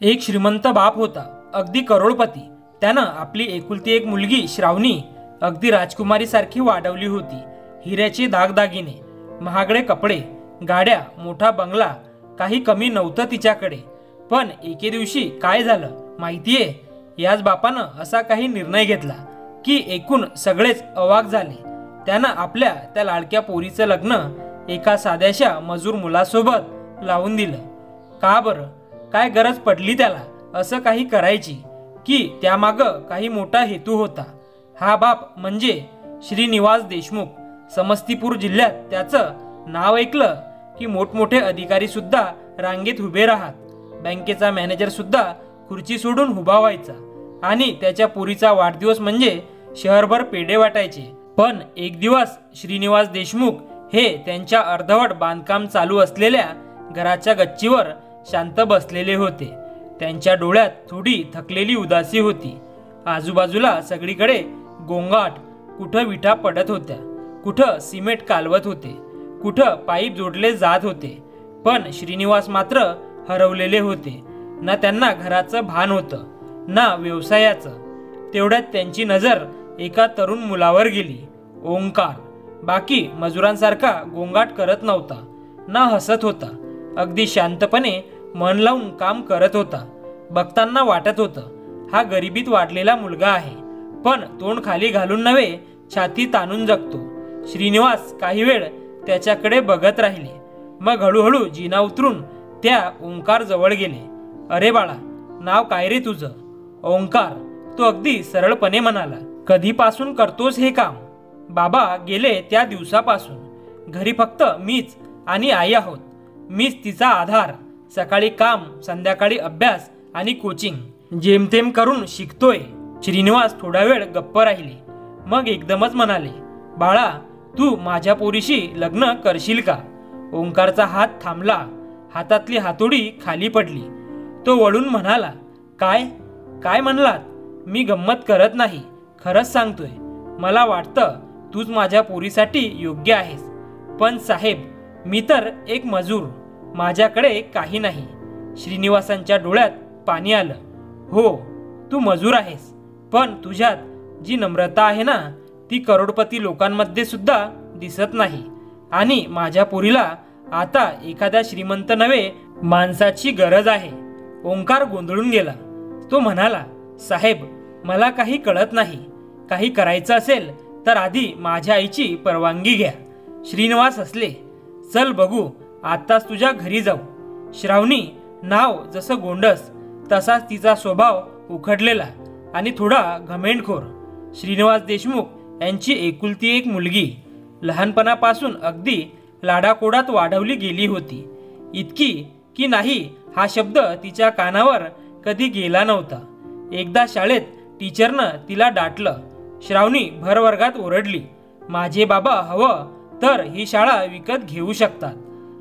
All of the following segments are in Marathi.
एक श्रीमंत बाप होता, अगदी करोडपती. त्यानं आपली एकुलती एक मुलगी श्रावणी अगदी राजकुमारी सारखी वाढवली होती. हिऱ्याचे दागदागिने, महागडे कपडे, गाड्या, मोठा बंगला, काही कमी नव्हतं तिच्याकडे. पण एके दिवशी काय झालं माहितीये? याच बापानं असा काही निर्णय घेतला की एकूण सगळेच अवाक झाले. त्यानं आपल्या त्या लाडक्या पोरीचं लग्न एका साध्याशा मजूर मुलासोबत लावून दिलं. का बरं? काय गरज पडली त्याला असं काही करायची की त्यामागं काही मोठा हेतू होता? हा बाप म्हणजे श्रीनिवास देशमुख. समस्तीपूर जिल्ह्यात त्याचं नाव ऐकलं की मोठमोठे अधिकारी सुद्धा रांगेत उभे राहत. बँकेचा मॅनेजर सुद्धा खुर्ची सोडून उभा व्हायचा आणि त्याच्या पोरीचा वाढदिवस म्हणजे शहरभर पेढे वाटायचे. पण एक दिवस श्रीनिवास देशमुख हे त्यांच्या अर्धवट बांधकाम चालू असलेल्या घराच्या गच्चीवर शांत बसलेले होते. त्यांच्या डोळ्यात थोडी थकलेली उदासी होती. आजूबाजूला सगळीकडे गोंगाट, कुठं विटा पडत होत्या, कुठं सिमेंट कालवत होते, कुठं पाईप जोडले जात होते. पण श्रीनिवास मात्र हरवलेले होते. ना त्यांना घराचं भान होतं ना व्यवसायाचं. तेवढ्यात त्यांची नजर एका तरुण मुलावर गेली. ओंकार बाकी मजुरांसारखा गोंगाट करत नव्हता, ना हसत होता. अगदी शांतपणे मन लावून काम करत होता. बघताना वाटत होतं हा गरिबीत वाढलेला मुलगा आहे, पण तोंड खाली घालून नव्हे, छाती ताणून जगतो. श्रीनिवास काही वेळ त्याच्याकडे बघत राहिले. मग हळूहळू जिना उतरून त्या ओंकार जवळ गेले. अरे बाळा, नाव काय रे तुझं? ओंकार, तो अगदी सरळपणे म्हणाला. कधीपासून करतोस हे काम? बाबा, गेले त्या दिवसापासून. घरी फक्त मीच आणि आई आहोत. मीच तिचा आधार. सकाळी काम, संध्याकाळी अभ्यास आणि कोचिंग जेमतेम करून शिकतोय. श्रीनिवास थोडा वेळ गप्प राहिले. मग एकदमच म्हणाले, बाळा, तू माझ्या पोरीशी लग्न करशील का? ओंकारचा हात थांबला. हातातली हातोडी खाली पडली. तो वळून म्हणाला, काय काय म्हणलात? मी गंमत करत नाही, खरंच सांगतोय. मला वाटतं तूच माझ्या पोरीसाठी योग्य आहेस. पण साहेब, मी तर एक मजूर, माझ्याकडे काही नाही. श्रीनिवासांच्या डोळ्यात पाणी आलं. हो, तू मजूर आहेस, पण तुझ्यात जी नम्रता आहे ना, ती करोडपती लोकांमध्ये सुद्धा दिसत नाही. आणि माझ्या पोरीला आता एखाद्या श्रीमंत नव्हे, माणसाची गरज आहे. ओंकार गोंधळून गेला. तो म्हणाला, साहेब, मला काही कळत नाही. काही करायचं असेल तर आधी माझ्या आईची परवानगी घ्या. श्रीनिवास हसले. चल बघू, आत्ताच तुझ्या घरी जाऊ. श्रावणी नाव जसं गोंडस तसाच तिचा स्वभाव उखडलेला आणि थोडा घमेंडखोर. श्रीनिवास देशमुख यांची एकुलती एक मुलगी लहानपणापासून अगदी लाडाकोडात वाढवली गेली होती. इतकी की नाही हा शब्द तिच्या कानावर कधी गेला नव्हता. एकदा शाळेत टीचरनं तिला डाटलं. श्रावणी भर वर्गात ओरडली, माझे बाबा हवं तर ही शाळा विकत घेऊ शकतात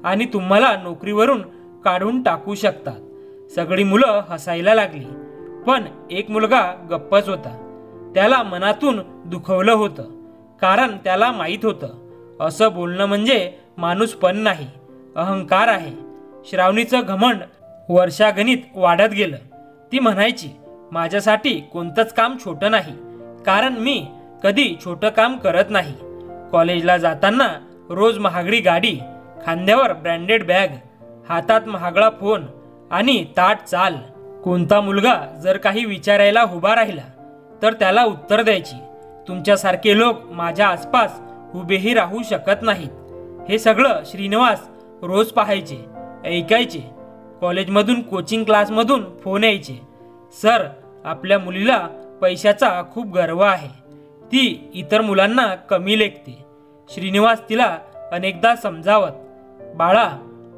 आणि तुम्हाला नोकरीवरून काढून टाकू शकतात. सगळी मुलं हसायला लागली. पण एक मुलगा गप्पच होता. त्याला मनातून दुखवलं होतं, कारण त्याला माहीत होतं असं बोलणं म्हणजे माणूसपण नाही, अहंकार आहे. श्रावणीचं घमंड वर्षागणित वाढत गेलं. ती म्हणायची, माझ्यासाठी कोणतंच काम छोटं नाही, कारण मी कधी छोटं काम करत नाही. कॉलेजला जाताना रोज महागडी गाडी, खांद्यावर ब्रँडेड बॅग, हातात महागडा फोन आणि ताट चाल. कोणता मुलगा जर काही विचारायला उभा राहिला तर त्याला उत्तर द्यायची, तुमच्यासारखे लोक माझ्या आसपास उभेही राहू शकत नाहीत. हे सगळं श्रीनिवास रोज पाहायचे, ऐकायचे. कॉलेजमधून, कोचिंग क्लासमधून फोन यायचे, सर, आपल्या मुलीला पैशाचा खूप गर्व आहे, ती इतर मुलांना कमी लेखते. श्रीनिवास तिला अनेकदा समजावत, बाळा,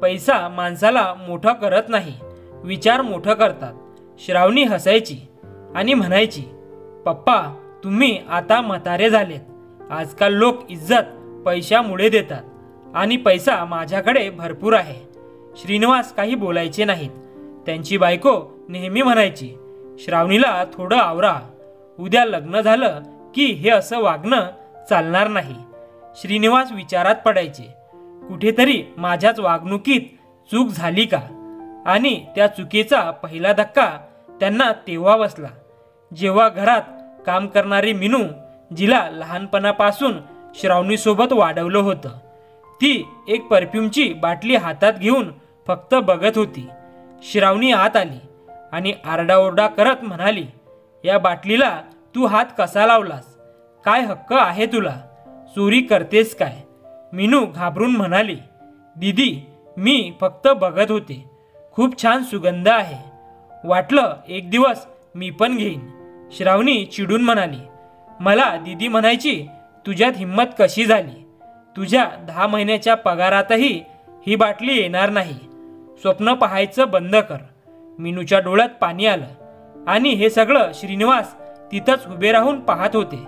पैसा माणसाला मोठं करत नाही, विचार मोठं करतात. श्रावणी हसायची आणि म्हणायची, पप्पा, तुम्ही आता म्हातारे झालेत. आजकाल लोक इज्जत पैशामुळे देतात आणि पैसा माझ्याकडे भरपूर आहे. श्रीनिवास काही बोलायचे नाहीत. त्यांची बायको नेहमी म्हणायची, श्रावणीला थोडं आवरा, उद्या लग्न झालं की हे असं वागणं चालणार नाही. श्रीनिवास विचारात पडायचे, कुठेतरी माझ्याच वागणुकीत चूक झाली का? आणि त्या चुकीचा पहिला धक्का त्यांना तेव्हा बसला जेव्हा घरात काम करणारी मीनू, जिला लहानपणापासून श्रावणीसोबत वाढवलं होतं, ती एक परफ्यूमची बाटली हातात घेऊन फक्त बघत होती. श्रावणी आत आली आणि आरडाओरडा करत म्हणाली, या बाटलीला तू हात कसा लावलास? काय हक्क आहे तुला? चोरी करतेस काय? मीनू घाबरून म्हणाली, दीदी मी फक्त बघत होते. खूप छान सुगंध आहे. वाटलं एक दिवस मी पण घेईन. श्रावणी चिडून म्हणाली, मला दीदी म्हणायची तुझ्यात हिंमत कशी झाली? तुझ्या 10 महिन्याच्या पगारातही ही बाटली येणार नाही. स्वप्न पाहायचं बंद कर. मीनूच्या डोळ्यात पाणी आलं आणि हे सगळं श्रीनिवास तिथंच उभे राहून पाहत होते.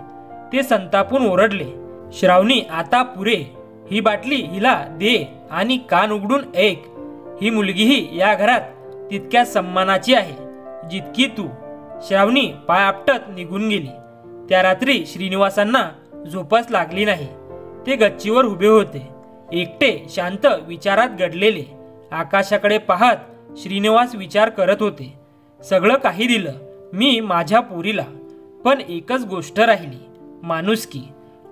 ते संतापून ओरडले, श्रावणी आता पुरे. ही बाटली हिला दे आणि कान उघडून ऐक. ही मुलगीही या घरात तितक्याच सन्मानाची आहे जितकी तू. श्रावणी पाय आपटत निघून गेली. त्या रात्री श्रीनिवासांना झोपच लागली नाही. ते गच्चीवर उभे होते, एकटे शांत विचारात गडलेले. आकाशाकडे पाहत श्रीनिवास विचार करत होते, सगळं काही दिलं मी माझ्या पोरीला, पण एकच गोष्ट राहिली, माणुसकी.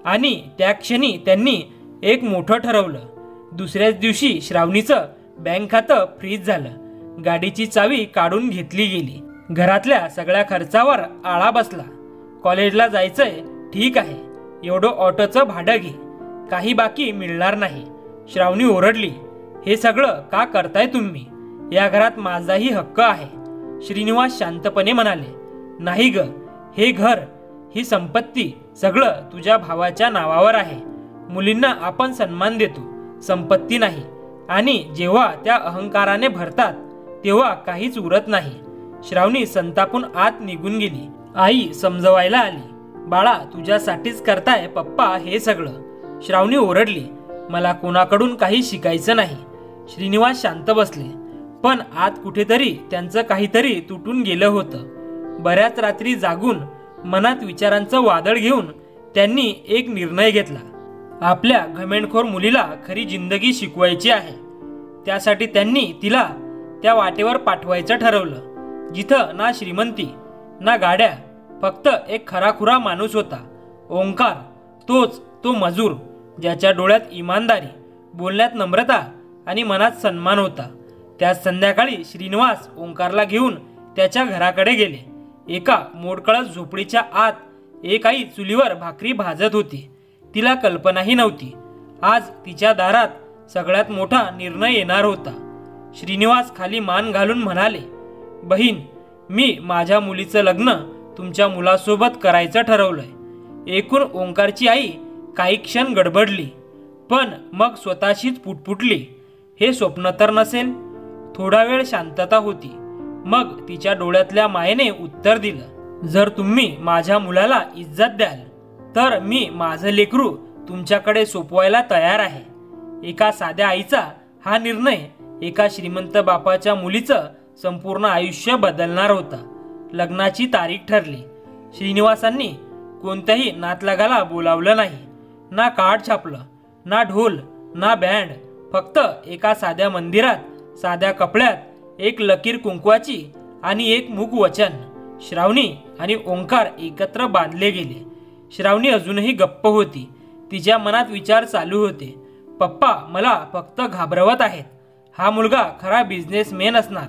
आणि त्या क्षणी त्यांनी एक मोठं ठरवलं. दुसऱ्याच दिवशी श्रावणीचं बँक खातं फ्रीज झालं. गाडीची चावी काढून घेतली गेली. घरातल्या सगळ्या खर्चावर आळा बसला. कॉलेजला जायचंय, ठीक आहे, एवढं ऑटोचं भाडं घे, काही बाकी मिळणार नाही. श्रावणी ओरडली, हे सगळं का करताय तुम्ही? या घरात माझाही हक्क आहे. श्रीनिवास शांतपणे म्हणाले, नाही ग, हे घर, ही संपत्ती सगळं तुझ्या भावाच्या नावावर आहे. मुलींना आपण सन्मान देतो, संपत्ती नाही. आणि जेव्हा त्या अहंकाराने भरतात तेव्हा काहीच उरत नाही. श्रावणी संतापून आत निघून गेली. आई समजवायला आली, बाळा तुझ्यासाठीच करताय पप्पा हे सगळं. श्रावणी ओरडली, मला कोणाकडून काही शिकायचं नाही. श्रीनिवास शांत बसले, पण आत कुठेतरी त्यांचं काहीतरी तुटून गेलं होतं. बऱ्याच रात्री जागून मनात विचारांचं वादळ घेऊन त्यांनी एक निर्णय घेतला. आपल्या घमेंडखोर मुलीला खरी जिंदगी शिकवायची आहे. त्यासाठी त्यांनी तिला त्या वाटेवर पाठवायचं ठरवलं जिथं ना श्रीमंती ना गाड्या, फक्त एक खराखुरा माणूस होता, ओंकार. तोच तो मजूर ज्याच्या डोळ्यात इमानदारी, बोलण्यात नम्रता आणि मनात सन्मान होता. त्याच संध्याकाळी श्रीनिवास ओंकारला घेऊन त्याच्या घराकडे गेले. एका मोडकळत झोपडीच्या आत एक आई चुलीवर भाकरी भाजत होती. तिला कल्पनाही नव्हती आज तिच्या दारात सगळ्यात मोठा निर्णय येणार होता. श्रीनिवास खाली मान घालून म्हणाले, बहीण, मी माझ्या मुलीचं लग्न तुमच्या मुलासोबत करायचं ठरवलंय. एकूण ओंकारची आई काही क्षण गडबडली, पण मग स्वतःशीच पुटपुटली, हे स्वप्न तर नसेल? थोडा वेळ शांतता होती. मग तिच्या डोळ्यातल्या मायेने उत्तर दिलं, जर तुम्ही माझ्या मुलाला इज्जत द्याल तर मी माझं लेकरू तुमच्याकडे सोपवायला तयार आहे. एका साध्या आईचा हा निर्णय एका श्रीमंत बापाच्या मुलीचं संपूर्ण आयुष्य बदलणार होता. लग्नाची तारीख ठरली. श्रीनिवासांनी कोणत्याही नातलगाला बोलावलं नाही. ना कार्ड छापलं, ना ढोल, ना बँड. फक्त एका साध्या मंदिरात साध्या कपड्यात एक लकीर कुंकवाची आणि एक मूक वचन. श्रावणी आणि ओंकार एकत्र बांधले गेले. श्रावणी अजूनही गप्प होती. तिच्या मनात विचार चालू होते, पप्पा मला फक्त घाबरवत आहेत. हा मुलगा खरा बिझनेसमॅन असणार.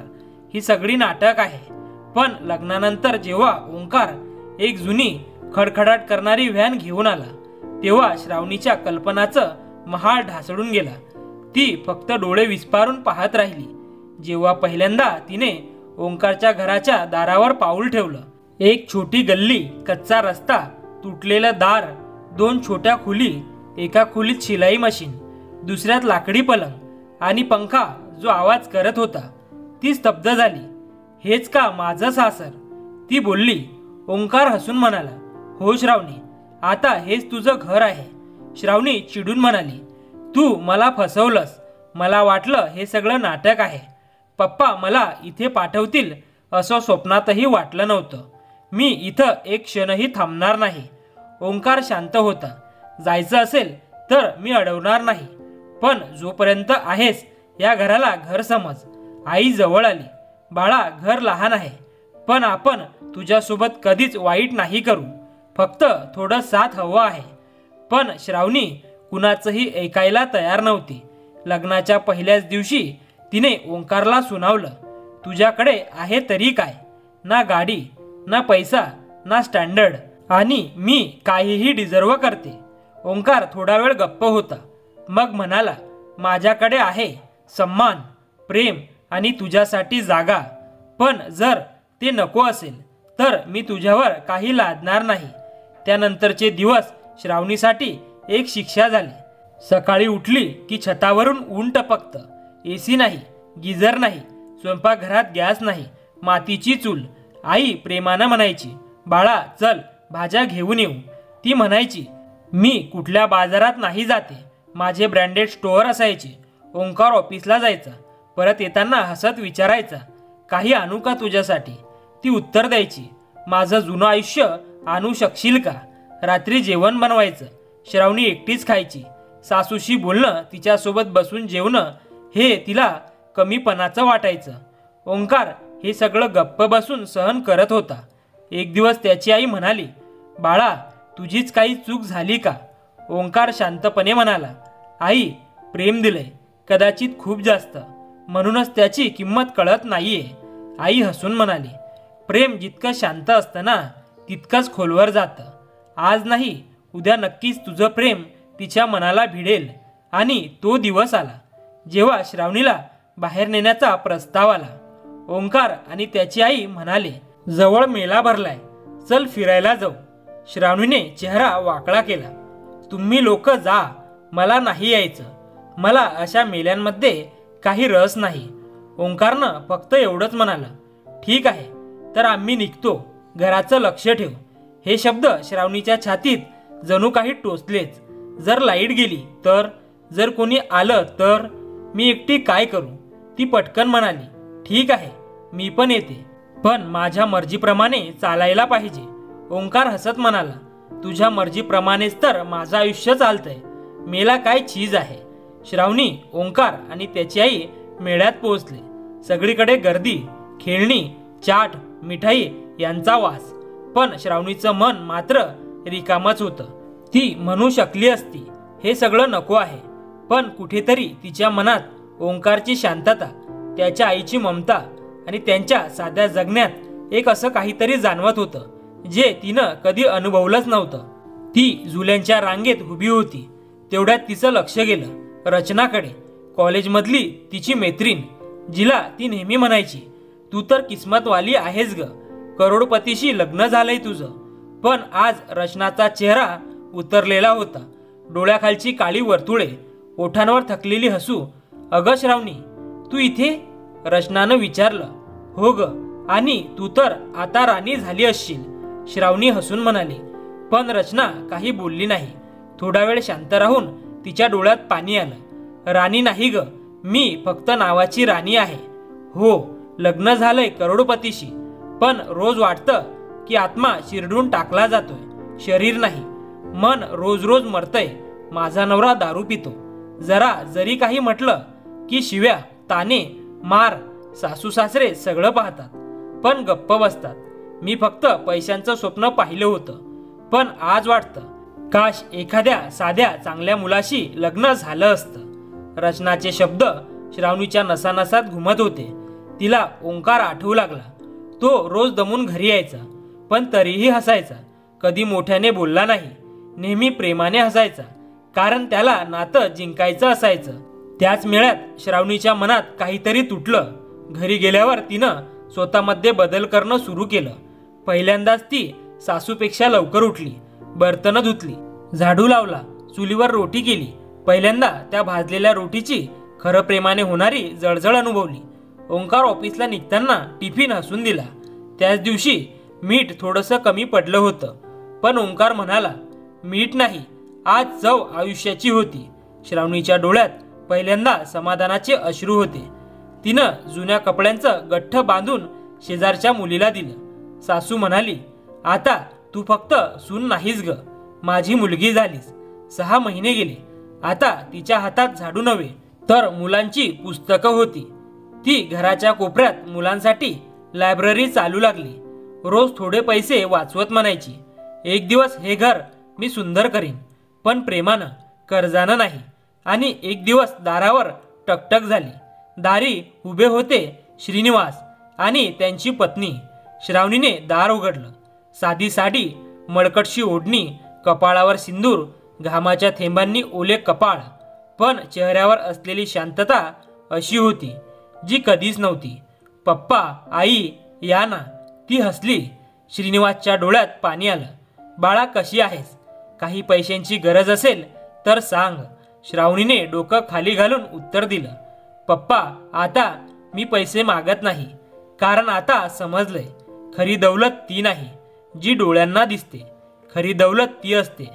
ही सगळी नाटक आहे. पण लग्नानंतर जेव्हा ओंकार एक जुनी खडखडाट करणारी व्हॅन घेऊन आला तेव्हा श्रावणीच्या कल्पनाचं महाल ढासळून गेला. ती फक्त डोळे विस्पारून पाहत राहिली. जेव्हा पहिल्यांदा तिने ओंकारच्या घराच्या दारावर पाऊल ठेवलं, एक छोटी गल्ली, कच्चा रस्ता, तुटलेलं दार, 2 छोट्या खोली, एका खोलीत शिलाई मशीन, दुसऱ्यात लाकडी पलंग आणि पंखा जो आवाज करत होता, ती स्तब्ध झाली. हेच का माझं सासर? ती बोलली. ओंकार हसून म्हणाला, हो श्रावणी, आता हेच तुझं घर आहे. श्रावणी चिडून म्हणाली, तू मला फसवलंस. मला वाटलं हे सगळं नाटक आहे. पप्पा मला इथे पाठवतील असं स्वप्नातही वाटलं नव्हतं. मी इथं एक क्षणही थांबणार नाही. ओंकार शांत होता. जायचं असेल तर मी अडवणार नाही, पण जोपर्यंत आहेस या घराला घर समज. आई जवळ आली. बाळा, घर लहान आहे, पण आपण तुझ्यासोबत कधीच वाईट नाही करू. फक्त थोडं साथ हवं आहे. पण श्रावणी कुणाचंही ऐकायला तयार नव्हती. लग्नाच्या पहिल्याच दिवशी तिने ओंकारला सुनावलं, तुझ्याकडे आहे तरी काय? ना गाडी, ना पैसा, ना स्टँडर्ड, आणि मी काहीही डिझर्व करते. ओंकार थोडा वेळ गप्प होता. मग म्हणाला, माझ्याकडे आहे सन्मान, प्रेम आणि तुझ्यासाठी जागा. पण जर ते नको असेल तर मी तुझ्यावर काही लादणार नाही. त्यानंतरचे दिवस श्रावणीसाठी एक शिक्षा झाली. सकाळी उठली की छतावरून ऊन टपकतं. एसी नाही, गिझर नाही, स्वयंपाकघरात गॅस नाही, मातीची चूल. आई प्रेमानं म्हणायची, बाळा चल भाज्या घेऊन येऊ. ती म्हणायची, मी कुठल्या बाजारात नाही जाते. माझे ब्रँडेड स्टोअर असायचे. ओंकार ऑफिसला जायचा. परत येताना हसत विचारायचा, काही आणू का तुझ्यासाठी? ती उत्तर द्यायची, माझं जुनं आयुष्य आणू शकशील का? रात्री जेवण बनवायचं. श्रावणी एकटीच खायची. सासूशी बोलणं, तिच्यासोबत बसून जेवणं हे तिला कमीपणाचं वाटायचं. ओंकार हे सगळं गप्प बसून सहन करत होता. एक दिवस त्याची आई म्हणाली, बाळा तुझीच काही चूक झाली का? ओंकार शांतपणे म्हणाला, आई प्रेम दिलंय, कदाचित खूप जास्त, म्हणूनच त्याची किंमत कळत नाहीये. आई हसून म्हणाली, प्रेम जितकं शांत असतं ना तितकंच खोलवर जातं. आज नाही उद्या नक्कीच तुझं प्रेम तिच्या मनाला भिडेल. आणि तो दिवस आला जेव्हा श्रावणीला बाहेर नेण्याचा प्रस्ताव आला. ओंकार आणि त्याची आई म्हणाले, जवळ मेला भरलाय, चल फिरायला जाऊ. श्रावणीने चेहरा वाकडा केला. तुम्ही लोक जा, मला नाही यायचं. मला अशा मेल्यांमध्ये काही रस नाही. ओंकारनं फक्त एवढंच म्हणाला, ठीक आहे तर आम्ही निघतो, घराचं लक्ष ठेव. हे शब्द श्रावणीच्या छातीत जणू काही टोचलेच. जर लाईट गेली तर, जर कोणी आलं तर, मी एकटी काय करू? ती पटकन म्हणाली, ठीक आहे मी पण येते, पण माझ्या मर्जीप्रमाणे चालायला पाहिजे. ओंकार हसत म्हणाला, तुझ्या मर्जीप्रमाणेच तर माझं आयुष्य चालतंय. मेला काय चीज आहे. श्रावणी, ओंकार आणि त्याची आई मेळ्यात पोहोचले. सगळीकडे गर्दी, खेळणी, चाट, मिठाई यांचा वास. पण श्रावणीचं मन मात्र रिकामच होतं. ती म्हणू शकली असती, हे सगळं नको आहे, पण कुठेतरी तिच्या मनात ओंकारची शांतता, त्याच्या आईची ममता आणि त्यांच्या साध्या जगण्यात एक असं काहीतरी जाणवत होतं जे तिनं कधी अनुभवलंच नव्हतं. ती जुल्यांच्या रांगेत उभी होती. तेवढ्यात तिचं लक्ष गेलं रचनाकडे. कॉलेजमधली तिची मैत्रीण, जिला ती नेहमी म्हणायची, तू तर किस्मतवाली आहेस ग, करोडपतीशी लग्न झालंय तुझं. पण आज रचनाचा चेहरा उतरलेला होता. डोळ्याखालची काळी वर्तुळे, ओठांवर थकलेली हसू. अगं श्रावणी, तू इथे? रचनानं विचारलं. हो ग, आणि तू तर आता राणी झाली असशील, श्रावणी हसून म्हणाली. पण रचना काही बोलली नाही. थोडा वेळ शांत राहून तिच्या डोळ्यात पाणी आलं. राणी नाही ग, मी फक्त नावाची राणी आहे. हो, लग्न झालंय करोडपतीशी, पण रोज वाटतं की आत्मा शिरडून टाकला जातोय, शरीर नाही. मन रोज रोज मरतय. माझा नवरा दारू पितो. जरा जरी काही म्हटलं की शिव्या, ताने, मार. सासू सासरे सगळं पाहतात पण गप्प बसतात. मी फक्त पैशांचं स्वप्न पाहिलं होतं, पण आज वाटतं काश एखाद्या साध्या चांगल्या मुलाशी लग्न झालं असतं. रचनाचे शब्द श्रावणीच्या नसानसात घुमत होते. तिला ओंकार आठवू लागला. तो रोज दमून घरी यायचा, पण तरीही हसायचा. कधी मोठ्याने बोलला नाही, नेहमी प्रेमाने हसायचा, कारण त्याला नातं जिंकायचं असायचं. त्याच मेळ्यात श्रावणीच्या मनात काहीतरी तुटलं. घरी गेल्यावर तिनं स्वतःमध्ये बदल करणं सुरू केलं. पहिल्यांदाच ती सासूपेक्षा लवकर उठली, बर्तनं धुतली, झाडू लावला, चुलीवर रोटी केली. पहिल्यांदा त्या भाजलेल्या रोटीची खरं प्रेमाने होणारी जळजळ अनुभवली. ओंकार ऑफिसला निघताना टिफिन हसून दिला. त्याच दिवशी मीठ थोडंसं कमी पडलं होतं, पण ओंकार म्हणाला, मीठ नाही, आज चव आयुष्याची होती. श्रावणीच्या डोळ्यात पहिल्यांदा समाधानाचे अश्रू होते. तिनं जुन्या कपड्यांचं गठ्ठ बांधून शेजारच्या मुलीला दिलं. सासू म्हणाली, आता तू फक्त सून नाहीस ग, माझी मुलगी झालीस. 6 महिने गेले. आता तिच्या हातात झाडू नव्हे तर मुलांची पुस्तकं होती. ती घराच्या कोपऱ्यात मुलांसाठी लायब्ररी चालू लागली. रोज थोडे पैसे वाचवत म्हणायची, एक दिवस हे घर मी सुंदर करीन, पण प्रेमानं, कर्जानं नाही. आणि एक दिवस दारावर टकटक झाली. दारी उभे होते श्रीनिवास आणि त्यांची पत्नी. श्रावणीने दार उघडलं. साधी साडी, मळकटशी ओढणी, कपाळावर सिंदूर, घामाच्या थेंबांनी ओले कपाळ, पण चेहऱ्यावर असलेली शांतता अशी होती जी कधीच नव्हती. पप्पा, आई, या ना. ती हसली. श्रीनिवासच्या डोळ्यात पाणी आलं. बाळा, कशी आहेस? काही पैशांची गरज असेल तर सांग. श्रावणीने डोकं खाली घालून उत्तर दिलं, पप्पा, आता मी पैसे मागत नाही, कारण आता समजलंय, खरी दौलत ती नाही जी डोळ्यांना दिसते. खरी दौलत ती असते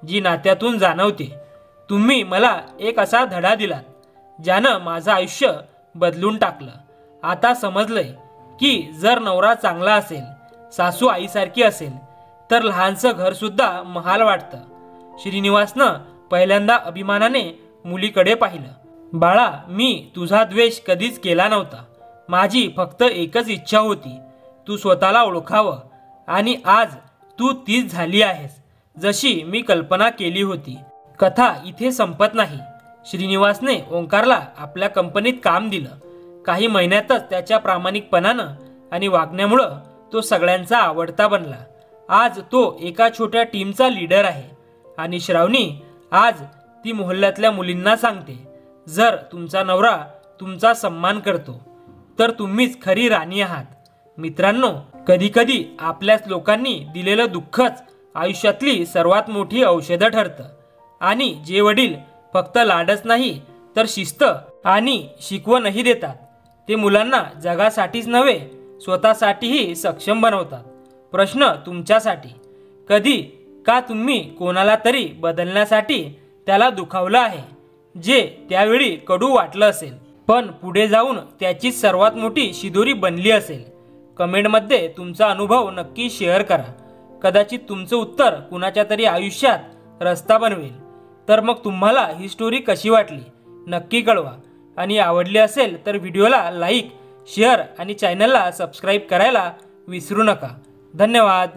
जी नात्यातून जाणवते. तुम्ही मला एक असा धडा दिलात ज्यानं माझं आयुष्य बदलून टाकलं. आता समजलंय की जर नवरा चांगला असेल, सासू आईसारखी असेल, तर लहानसं घरसुद्धा महाल वाटतं. श्रीनिवासनं पहिल्यांदा अभिमानाने मुलीकडे पाहिलं. बाळा, मी तुझा द्वेष कधीच केला नव्हता. माझी फक्त एकच इच्छा होती, तू स्वतःला ओळखावं. आणि आज तू तीच झाली आहेस, जशी मी कल्पना केली होती. कथा इथे संपत नाही. श्रीनिवासने ओंकारला आपल्या कंपनीत काम दिलं. काही महिन्यातच त्याच्या प्रामाणिकपणानं आणि वागण्यामुळं तो सगळ्यांचा आवडता बनला. आज तो एका छोट्या टीमचा लीडर आहे. आणि श्रावणी आज ती मोहल्ल्यातल्या मुलींना सांगते, जर तुमचा नवरा तुमचा सन्मान करतो तर तुम्हीच खरी राणी आहात. मित्रांनो, कधीकधी आपल्याच लोकांनी दिलेलं दुःखच आयुष्यातली सर्वात मोठी औषधं ठरतं. आणि जे वडील फक्त लाडच नाही तर शिस्त आणि शिकवणही देतात, ते मुलांना जगासाठीच नव्हे, स्वतःसाठीही सक्षम बनवतात. प्रश्न तुमच्यासाठी, कधी का तुम्ही कोणाला तरी बदलण्यासाठी त्याला दुखावलं आहे, जे त्यावेळी कडू वाटलं असेल, पण पुढे जाऊन त्याची सर्वात मोठी शिदोरी बनली असेल? कमेंटमध्ये तुमचा अनुभव नक्की शेअर करा. कदाचित तुमचं उत्तर कुणाच्या तरी आयुष्यात रस्ता बनवेल. तर मग तुम्हाला ही स्टोरी कशी वाटली नक्की कळवा. आणि आवडली असेल तर व्हिडिओला लाईक, शेअर आणि चॅनलला सबस्क्राईब करायला विसरू नका. धन्यवाद.